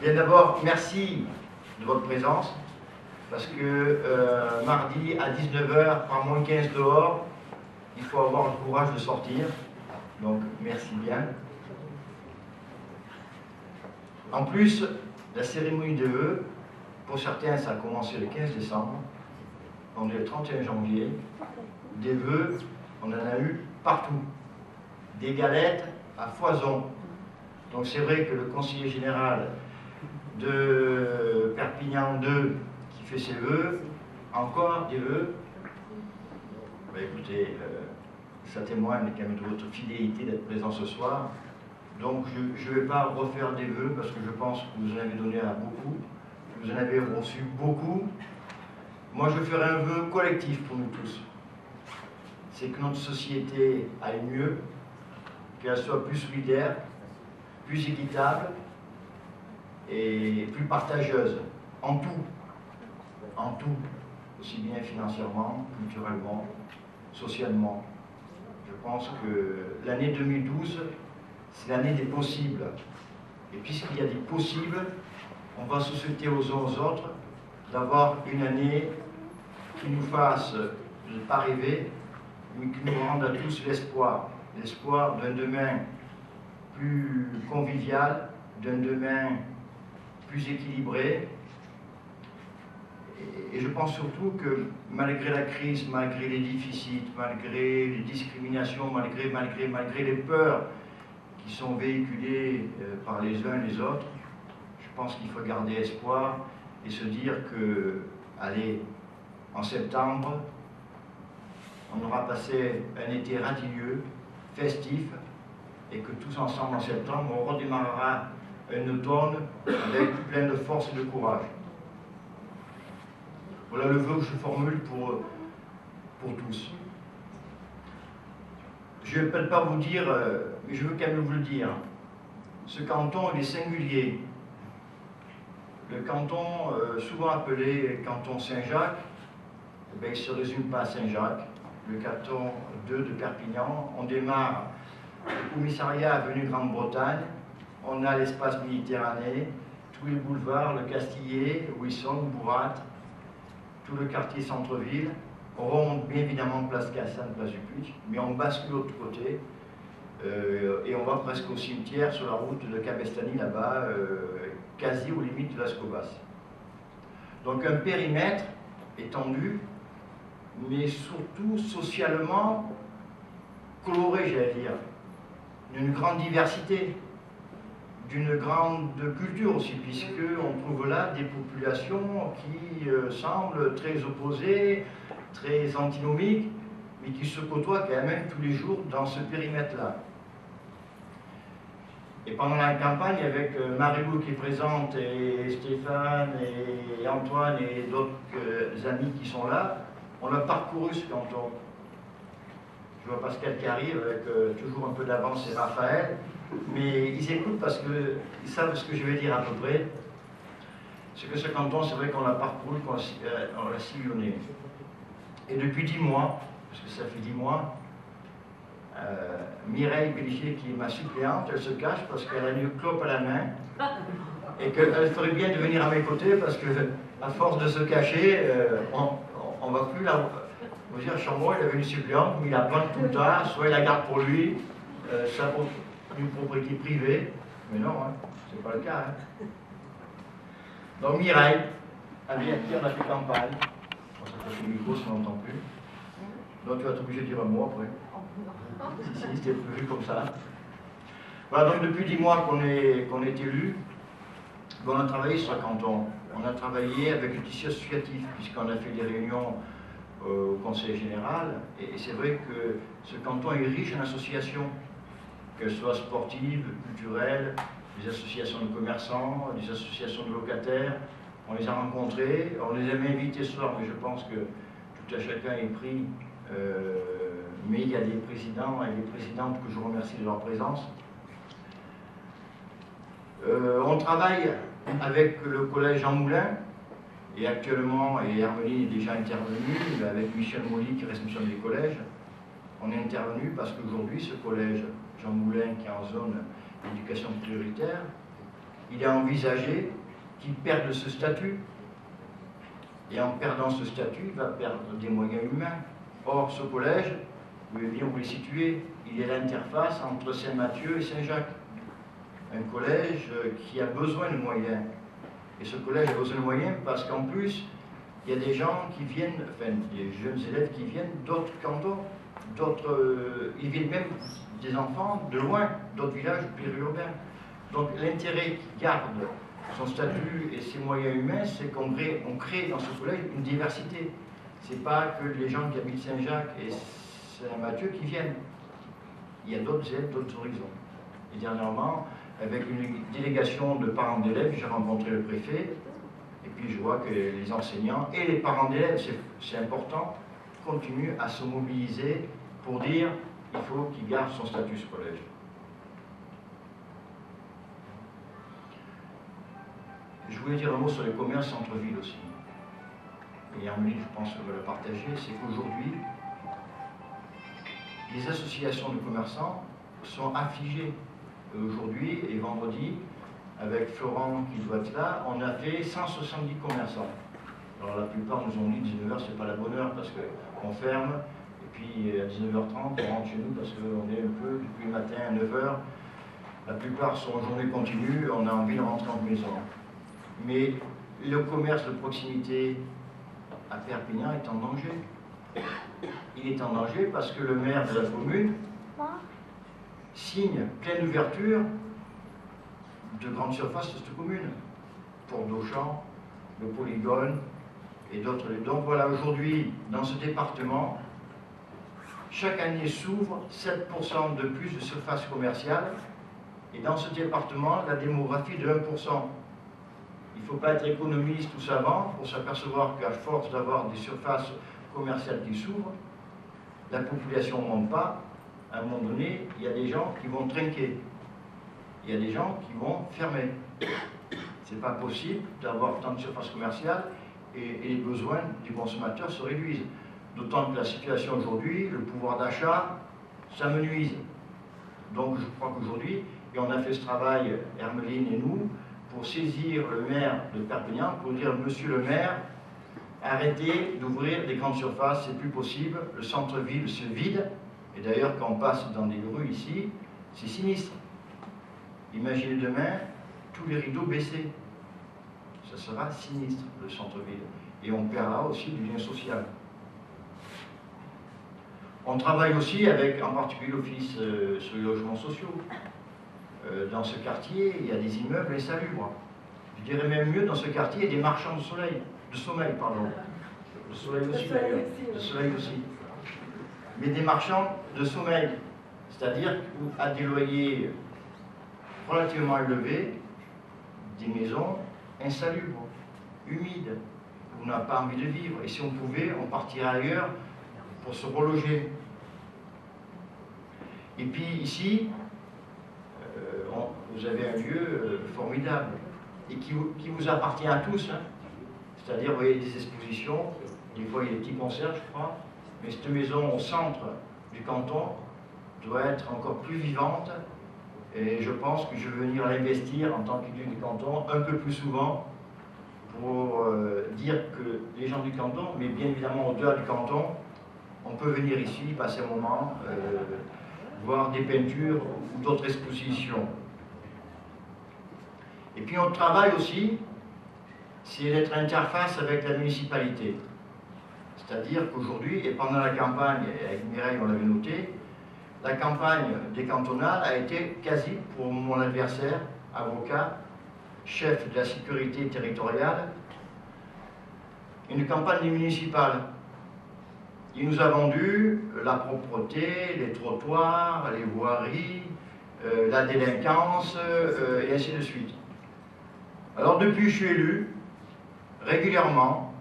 Bien d'abord, merci de votre présence, parce que mardi à 19h, par moins 15 dehors, il faut avoir le courage de sortir. Donc, merci bien. En plus, la cérémonie de vœux, pour certains, ça a commencé le 15 décembre. On est le 31 janvier. Des vœux, on en a eu partout. Des galettes à foison. Donc c'est vrai que le conseiller général de Perpignan 2 qui fait ses vœux, encore des vœux, bah écoutez, ça témoigne quand même de votre fidélité d'être présent ce soir. Donc je ne vais pas refaire des vœux parce que je pense que vous en avez donné à beaucoup, que vous en avez reçu beaucoup. Moi je ferai un vœu collectif pour nous tous. C'est que notre société aille mieux, qu'elle soit plus solidaire, plus équitable et plus partageuse, en tout, aussi bien financièrement, culturellement, socialement. Je pense que l'année 2012, c'est l'année des possibles. Et puisqu'il y a des possibles, on va se souhaiter aux uns aux autres d'avoir une année qui nous fasse ne pas rêver, mais qui nous rende à tous l'espoir. L'espoir d'un demain plus convivial, d'un demain plus équilibré. Et je pense surtout que malgré la crise, malgré les déficits, malgré les discriminations, malgré les peurs qui sont véhiculées par les uns et les autres, je pense qu'il faut garder espoir et se dire que, allez, en septembre, on aura passé un été radieux, festif, et que tous ensemble en septembre, on redémarrera un automne avec plein de force et de courage. Voilà le vœu que je formule pour tous. Je ne vais peut-être pas vous dire, mais je veux quand même vous le dire. Ce canton, il est singulier. Le canton, souvent appelé canton Saint-Jacques, il ne se résume pas à Saint-Jacques. Le canton 2 de Perpignan, on démarre le commissariat avenue Grande-Bretagne, on a l'espace Méditerranée, tous les boulevards, le Castillet, Ouisson, Bourrat, tout le quartier centre-ville. On remonte bien évidemment place Cassagne, place du Puig, mais on bascule de l'autre côté et on va presque au cimetière sur la route de Cabestany là-bas, quasi aux limites de Las Cobas. Donc un périmètre étendu, mais surtout socialement coloré, j'allais dire, d'une grande diversité, d'une grande culture aussi, puisqu'on trouve là des populations qui semblent très opposées, très antinomiques, mais qui se côtoient quand même tous les jours dans ce périmètre-là. Et pendant la campagne, avec Marie-Lou qui est présente, et Stéphane, et Antoine, et d'autres amis qui sont là, on a parcouru ce canton. Je vois Pascal qui arrive avec toujours un peu d'avance et Raphaël, mais ils écoutent parce qu'ils savent ce que je vais dire à peu près. C'est que ce canton, c'est vrai qu'on l'a parcouru, qu'on l'a sillonné. Et depuis 10 mois, parce que ça fait 10 mois, Mireille Belliger, qui est ma suppléante, elle se cache parce qu'elle a une clope à la main et qu'elle ferait bien de venir à mes côtés parce que, à force de se cacher, on ne va plus la. Vous dire, Chambon, il avait une suppléante, mais il la plante tout le temps, soit il la garde pour lui, soit pour une propriété privée, mais non, hein, c'est pas le cas. Hein. Donc Mireille, avec qui on a fait campagne, on s'est fait le micro, ça n'entend plus. Donc tu vas être obligé de dire un mot après. Si c'était prévu comme ça. Voilà, donc depuis 10 mois qu'on est élu, on a travaillé sur le canton. On a travaillé avec le tissu associatif, puisqu'on a fait des réunions au Conseil général, et c'est vrai que ce canton est riche en associations, qu'elles soient sportives, culturelles, des associations de commerçants, des associations de locataires. On les a rencontrés, on les a même invités ce soir, mais je pense que tout à chacun est pris. Mais il y a des présidents et des présidentes que je remercie de leur présence. On travaille avec le collège Jean Moulin, et actuellement, et Hermeline est déjà intervenue, avec Michel Molly qui est responsable des collèges, on est intervenu parce qu'aujourd'hui, ce collège Jean Moulin qui est en zone l'éducation prioritaire, il est envisagé qu'il perde ce statut. Et en perdant ce statut, il va perdre des moyens humains. Or, ce collège, vous pouvez bien vous le situer, il est l'interface entre Saint-Mathieu et Saint-Jacques. Un collège qui a besoin de moyens. Et ce collège a besoin de moyens parce qu'en plus, il y a des gens qui viennent, enfin des jeunes élèves qui viennent d'autres cantons, ils viennent même des enfants de loin, d'autres villages périurbains. Donc l'intérêt qui garde son statut et ses moyens humains, c'est qu'on crée dans ce collège une diversité. Ce n'est pas que les gens qui habitent Saint-Jacques et Saint-Mathieu qui viennent. Il y a d'autres élèves, d'autres horizons. Et dernièrement, avec une délégation de parents d'élèves, j'ai rencontré le préfet, et puis je vois que les enseignants et les parents d'élèves, c'est important, continuent à se mobiliser pour dire qu'il faut qu'il garde son statut ce collège. Je voulais dire un mot sur les commerces centre-ville aussi. Et Hermeline, je pense, va le partager, c'est qu'aujourd'hui, les associations de commerçants sont affligées. Aujourd'hui et vendredi, avec Florent qui doit être là, on a fait 170 commerçants. Alors la plupart nous ont dit 19h, c'est pas la bonne heure parce qu'on ferme, et puis à 19h30, on rentre chez nous parce qu'on est un peu depuis le matin à 9h. La plupart sont en journée continue, on a envie de rentrer en maison. Mais le commerce de proximité à Perpignan est en danger. Il est en danger parce que le maire de la commune signe pleine ouverture de grandes surfaces de cette commune, pour Auchan, le Polygone et d'autres. Donc voilà, aujourd'hui, dans ce département, chaque année s'ouvre 7% de plus de surface commerciale, et dans ce département, la démographie de 1%. Il ne faut pas être économiste ou savant pour s'apercevoir qu'à force d'avoir des surfaces commerciales qui s'ouvrent, la population ne monte pas. À un moment donné, il y a des gens qui vont trinquer. Il y a des gens qui vont fermer. Ce n'est pas possible d'avoir tant de surfaces commerciales et les besoins du consommateur se réduisent. D'autant que la situation aujourd'hui, le pouvoir d'achat, ça me nuise. Donc je crois qu'aujourd'hui, et on a fait ce travail, Hermeline et nous, pour saisir le maire de Perpignan, pour dire, monsieur le maire, arrêtez d'ouvrir des grandes surfaces, c'est plus possible, le centre-ville se vide, et d'ailleurs quand on passe dans des rues ici, c'est sinistre. Imaginez demain, tous les rideaux baissés. Ça sera sinistre, le centre-ville. Et on perdra aussi du lien social. On travaille aussi avec, en particulier, l'Office sur les logements sociaux. Dans ce quartier, il y a des immeubles insalubres. Je dirais même mieux, dans ce quartier, il y a des marchands de sommeil, pardon. De soleil aussi, d'ailleurs. De soleil aussi. Mais des marchands de sommeil. C'est-à-dire à des loyers relativement élevés, des maisons insalubres, humides, où on n'a pas envie de vivre. Et si on pouvait, on partirait ailleurs pour se reloger. Et puis ici, vous avez un lieu formidable et qui vous appartient à tous. Hein. C'est-à-dire, vous voyez des expositions, des fois il y a des petits concerts, je crois, mais cette maison au centre du canton doit être encore plus vivante. Et je pense que je vais venir l'investir en tant qu'élu du canton un peu plus souvent pour dire que les gens du canton, mais bien évidemment au-delà du canton, on peut venir ici, passer un moment, voir des peintures ou d'autres expositions. Et puis notre travail aussi, c'est d'être interface avec la municipalité. C'est-à-dire qu'aujourd'hui, et pendant la campagne, et avec Mireille on l'avait noté, la campagne des cantonales a été quasi, pour mon adversaire, avocat, chef de la sécurité territoriale, une campagne municipale. Il nous a vendu la propreté, les trottoirs, les voiries, la délinquance, et ainsi de suite. Alors depuis que je suis élu, régulièrement,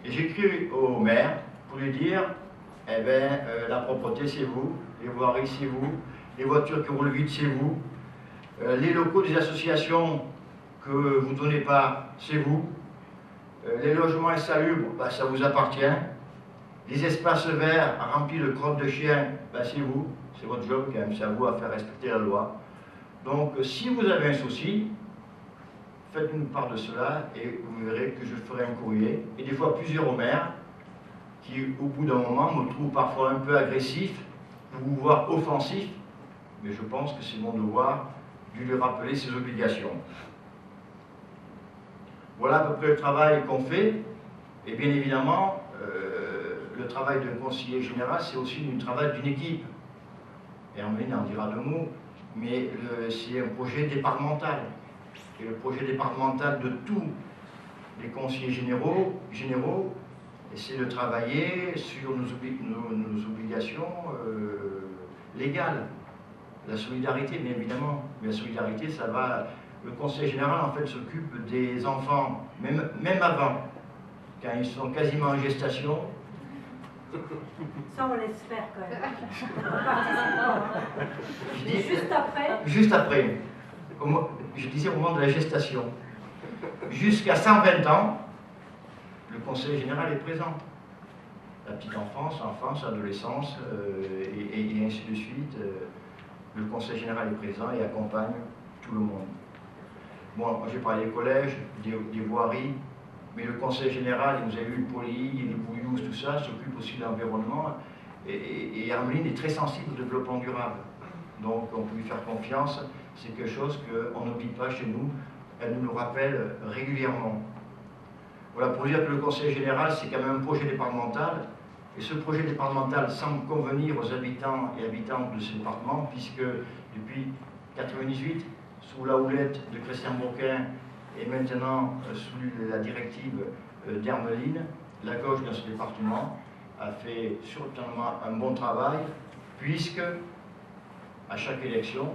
j'écris au maire pour lui dire, eh bien, la propreté c'est vous, les voiries c'est vous, les voitures qui roulent vite c'est vous, les locaux des associations que vous ne donnez pas, c'est vous, les logements insalubres, ben, ça vous appartient, les espaces verts remplis de crottes de chiens, ben, c'est vous, c'est votre job quand même, c'est à vous à faire respecter la loi. Donc, si vous avez un souci, faites-nous part de cela et vous verrez que je ferai un courrier, et des fois plusieurs au maire, qui au bout d'un moment me trouvent parfois un peu agressif, voire offensif, mais je pense que c'est mon devoir de lui rappeler ses obligations. Voilà à peu près le travail qu'on fait, et bien évidemment, le travail d'un conseiller général, c'est aussi le travail d'une équipe. Hermine en dira deux mots, mais c'est un projet départemental. Et le projet départemental de tous les conseillers généraux, c'est de travailler sur nos obligations légales. La solidarité, bien évidemment. Mais la solidarité, ça va... Le conseil général, en fait, s'occupe des enfants, même avant, quand ils sont quasiment en gestation. Ça, on l'espère quand même. Je dis, juste après. Juste après. Je disais au moment de la gestation. Jusqu'à 120 ans, le conseil général est présent. La petite enfance, adolescence, et ainsi de suite. Le conseil général est présent et accompagne tout le monde. Bon, j'ai parlé des collèges, des voiries, mais le conseil général, vous avez vu le Poly, le Bouillouse, tout ça, s'occupe aussi de l'environnement. Et Hermeline est très sensible au développement durable. Donc on peut lui faire confiance, c'est quelque chose qu'on n'oublie pas chez nous, elle nous le rappelle régulièrement. Voilà, pour dire que le conseil général, c'est quand même un projet départemental, et ce projet départemental semble convenir aux habitants et habitantes de ce département, puisque depuis 1998, sous la houlette de Christian Bourquin, et maintenant sous la directive d'Hermeline, la gauche dans ce département a fait certainement un bon travail, puisque à chaque élection,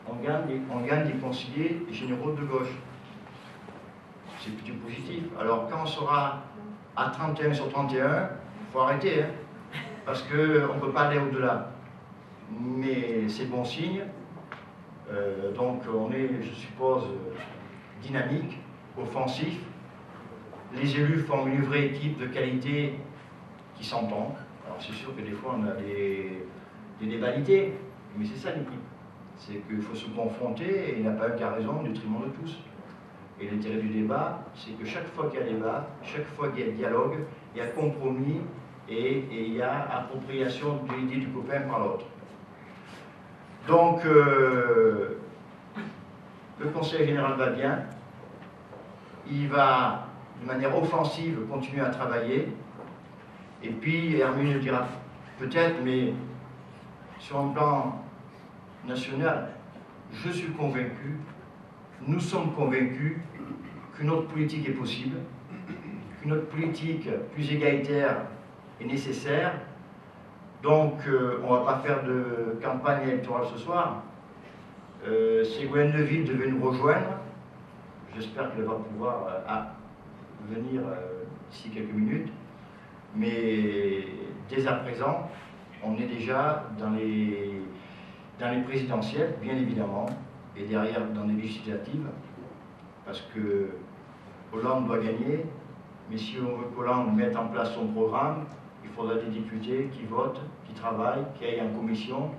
on gagne des conseillers généraux de gauche. C'est plutôt positif. Alors quand on sera à 31 sur 31, il faut arrêter, hein, parce qu'on ne peut pas aller au-delà. Mais c'est bon signe. Donc on est, je suppose, dynamique, offensif. Les élus forment une vraie équipe de qualité qui s'entend. Alors c'est sûr que des fois on a des dévalités, mais c'est ça l'équipe. C'est qu'il faut se confronter et il n'y a pas un qui a raison au détriment de tous. Et l'intérêt du débat, c'est que chaque fois qu'il y a débat, chaque fois qu'il y a dialogue, il y a compromis et il y a appropriation de l'idée du copain par l'autre. Donc, le conseil général va bien. Il va, de manière offensive, continuer à travailler. Et puis, Hermine le dira peut-être, mais sur un plan national, je suis convaincu, nous sommes convaincus qu'une autre politique est possible, qu'une autre politique plus égalitaire est nécessaire. Donc, on ne va pas faire de campagne électorale ce soir. Ségolène Neuville devait nous rejoindre. J'espère qu'elle va pouvoir venir d'ici quelques minutes. Mais dès à présent, on est déjà dans les présidentielles, bien évidemment, et derrière dans les législatives, parce que Hollande doit gagner, mais si on veut qu'Hollande mette en place son programme, il faudra des députés qui votent, qui travaillent, qui aillent en commission,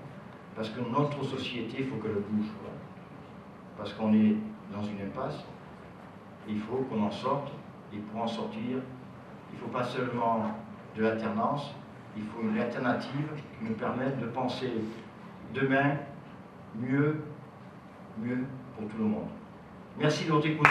parce que notre société, il faut qu'elle bouge. Voilà. Parce qu'on est dans une impasse, il faut qu'on en sorte, et pour en sortir, il ne faut pas seulement de l'alternance, il faut une alternative qui nous permette de penser demain mieux pour tout le monde. Merci de votre écoute.